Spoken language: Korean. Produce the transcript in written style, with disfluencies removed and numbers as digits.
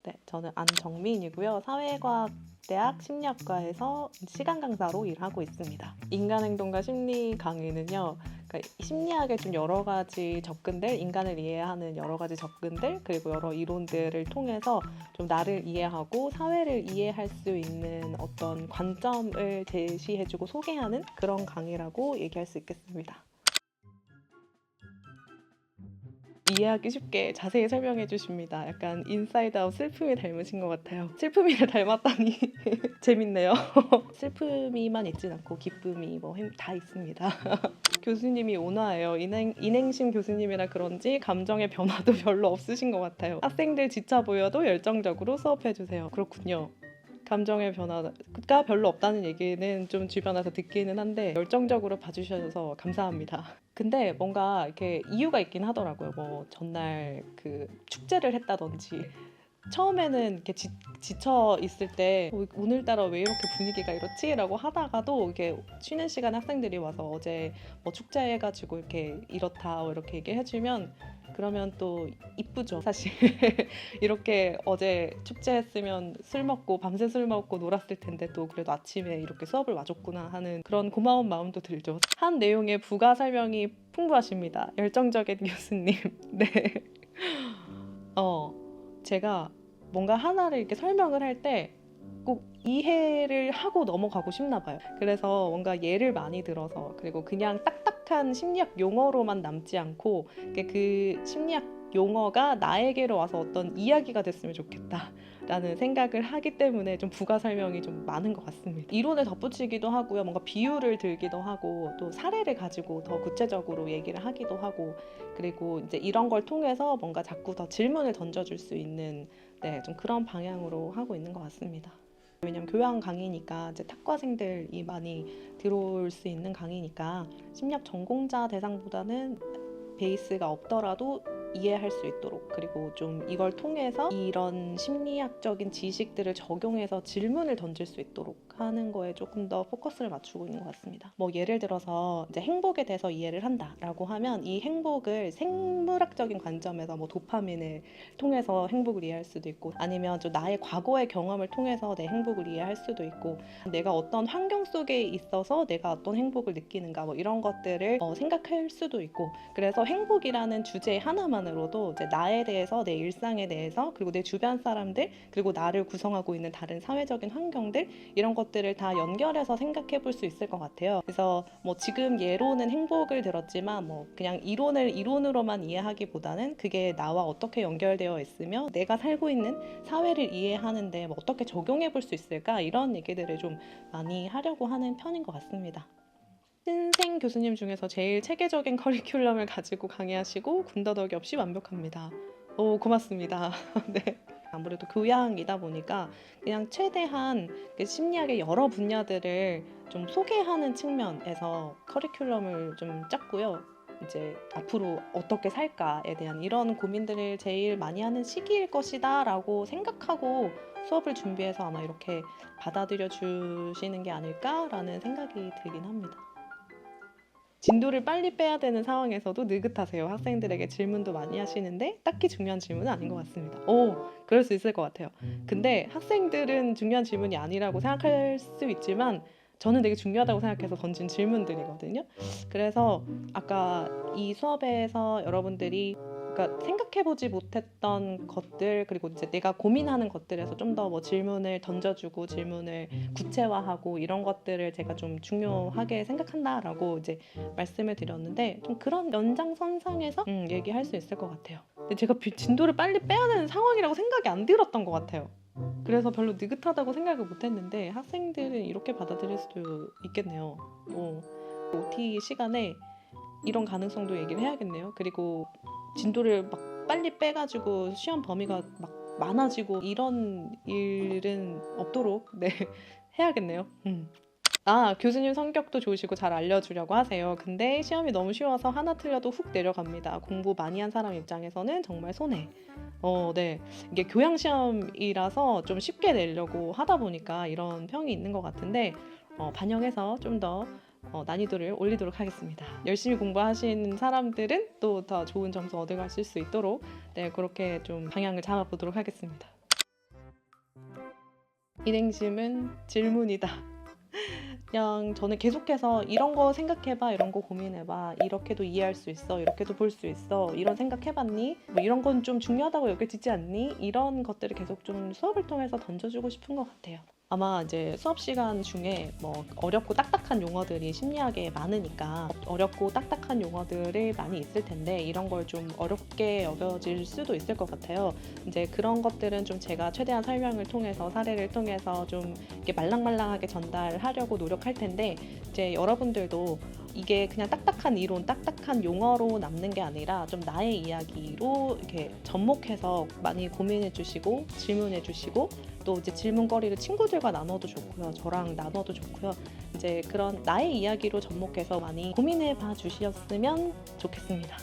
네, 저는 안정민이고요. 사회과학대학 심리학과에서 시간 강사로 일하고 있습니다. 인간행동과 심리 강의는요, 그러니까 심리학의 좀 여러 가지 접근들, 인간을 이해하는 여러 가지 접근들, 그리고 여러 이론들을 통해서 좀 나를 이해하고 사회를 이해할 수 있는 어떤 관점을 제시해주고 소개하는 그런 강의라고 얘기할 수 있겠습니다. 이해하기 쉽게 자세히 설명해 주십니다. 약간 인사이드 아웃 슬픔이 닮으신 것 같아요. 슬픔이를 닮았다니 재밌네요. 슬픔이만 있진 않고 기쁨이 뭐 다 있습니다. 교수님이 온화해요. 인행심 교수님이라 그런지 감정의 변화도 별로 없으신 것 같아요. 학생들 지쳐 보여도 열정적으로 수업해 주세요. 그렇군요. 감정의 변화가 별로 없다는 얘기는 좀 주변에서 듣기는 한데 열정적으로 봐주셔서 감사합니다. 근데 뭔가 이렇게 이유가 있긴 하더라고요. 뭐 전날 그 축제를 했다든지 처음에는 이렇게 지쳐 있을 때 오늘따라 왜 이렇게 분위기가 이렇지? 라고 하다가도 이렇게 쉬는 시간에 학생들이 와서 어제 뭐 축제해가지고 이렇게 이렇다 이렇게 얘기해주면 그러면 또 이쁘죠 사실. 이렇게 어제 축제했으면 술 먹고 밤새 술 먹고 놀았을 텐데 또 그래도 아침에 이렇게 수업을 와줬구나 하는 그런 고마운 마음도 들죠. 한 내용의 부가 설명이 풍부하십니다. 열정적인 교수님. 네. 제가 뭔가 하나를 이렇게 설명을 할 때 꼭 이해를 하고 넘어가고 싶나 봐요. 그래서 뭔가 예를 많이 들어서 그리고 그냥 딱딱한 심리학 용어로만 남지 않고 그 심리학 용어가 나에게로 와서 어떤 이야기가 됐으면 좋겠다 라는 생각을 하기 때문에 좀 부가 설명이 좀 많은 것 같습니다. 이론을 덧붙이기도 하고요. 뭔가 비유를 들기도 하고 또 사례를 가지고 더 구체적으로 얘기를 하기도 하고 그리고 이제 이런 걸 통해서 뭔가 자꾸 더 질문을 던져줄 수 있는 좀 그런 방향으로 하고 있는 것 같습니다. 왜냐면 교양 강의니까 이제 탁과생들이 많이 들어올 수 있는 강의니까 심리학 전공자 대상보다는 베이스가 없더라도 이해할 수 있도록 그리고 좀 이걸 통해서 이런 심리학적인 지식들을 적용해서 질문을 던질 수 있도록 하는 거에 조금 더 포커스를 맞추고 있는 것 같습니다. 뭐 예를 들어서 이제 행복에 대해서 이해를 한다라고 하면 이 행복을 생물학적인 관점에서 뭐 도파민을 통해서 행복을 이해할 수도 있고 아니면 좀 나의 과거의 경험을 통해서 내 행복을 이해할 수도 있고 내가 어떤 환경 속에 있어서 내가 어떤 행복을 느끼는가 뭐 이런 것들을 생각할 수도 있고 그래서 행복이라는 주제 하나만으로도 이제 나에 대해서 내 일상에 대해서 그리고 내 주변 사람들 그리고 나를 구성하고 있는 다른 사회적인 환경들 이런 것들을 다 연결해서 생각해 볼 수 있을 것 같아요. 그래서 뭐 지금 예로는 행복을 들었지만 뭐 그냥 이론을 이론으로만 이해하기보다는 그게 나와 어떻게 연결되어 있으며 내가 살고 있는 사회를 이해하는데 뭐 어떻게 적용해 볼 수 있을까 이런 얘기들을 좀 많이 하려고 하는 편인 것 같습니다. 신생 교수님 중에서 제일 체계적인 커리큘럼을 가지고 강의하시고 군더더기 없이 완벽합니다. 오, 고맙습니다. 네. 아무래도 교양이다 보니까 그냥 최대한 심리학의 여러 분야들을 좀 소개하는 측면에서 커리큘럼을 좀 짰고요. 이제 앞으로 어떻게 살까에 대한 이런 고민들을 제일 많이 하는 시기일 것이다 라고 생각하고 수업을 준비해서 아마 이렇게 받아들여 주시는 게 아닐까라는 생각이 들긴 합니다. 진도를 빨리 빼야 되는 상황에서도 느긋하세요. 학생들에게 질문도 많이 하시는데 딱히 중요한 질문은 아닌 것 같습니다. 그럴 수 있을 것 같아요. 근데 학생들은 중요한 질문이 아니라고 생각할 수 있지만 저는 되게 중요하다고 생각해서 던진 질문들이거든요. 그래서 아까 이 수업에서 여러분들이 그러니까 생각해보지 못했던 것들 그리고 이제 내가 고민하는 것들에서 좀 더 뭐 질문을 던져주고 질문을 구체화하고 이런 것들을 제가 좀 중요하게 생각한다라고 이제 말씀을 드렸는데 좀 그런 연장선상에서 얘기할 수 있을 것 같아요. 근데 제가 진도를 빨리 빼야 되는 상황이라고 생각이 안 들었던 것 같아요. 그래서 별로 느긋하다고 생각을 못했는데 학생들은 이렇게 받아들일 수도 있겠네요. OT 시간에 이런 가능성도 얘기를 해야겠네요. 그리고 진도를 막 빨리 빼가지고 시험 범위가 막 많아지고 이런 일은 없도록 해야겠네요. 교수님 성격도 좋으시고 잘 알려주려고 하세요. 근데 시험이 너무 쉬워서 하나 틀려도 훅 내려갑니다. 공부 많이 한 사람 입장에서는 정말 손해. 네. 이게 교양 시험이라서 좀 쉽게 내려고 하다 보니까 이런 평이 있는 것 같은데 반영해서 좀 더 난이도를 올리도록 하겠습니다. 열심히 공부하시는 사람들은 또 더 좋은 점수 얻어가실 수 있도록 네, 그렇게 좀 방향을 잡아보도록 하겠습니다. 인행심은 질문이다. 그냥 저는 계속해서 이런 거 생각해봐, 이런 거 고민해봐, 이렇게도 이해할 수 있어, 이렇게도 볼 수 있어, 이런 생각해봤니? 뭐 이런 건 좀 중요하다고 여겨지지 않니? 이런 것들을 계속 좀 수업을 통해서 던져주고 싶은 것 같아요. 아마 이제 수업 시간 중에 뭐 어렵고 딱딱한 용어들이 심리학에 많으니까 어렵고 딱딱한 용어들이 많이 있을 텐데 이런 걸 좀 어렵게 여겨질 수도 있을 것 같아요. 이제 그런 것들은 좀 제가 최대한 설명을 통해서 사례를 통해서 좀 이렇게 말랑말랑하게 전달하려고 노력할 텐데 이제 여러분들도 이게 그냥 딱딱한 이론, 딱딱한 용어로 남는 게 아니라 좀 나의 이야기로 이렇게 접목해서 많이 고민해 주시고 질문해 주시고 또 이제 질문거리를 친구들과 나눠도 좋고요. 저랑 나눠도 좋고요. 이제 그런 나의 이야기로 접목해서 많이 고민해 봐 주셨으면 좋겠습니다.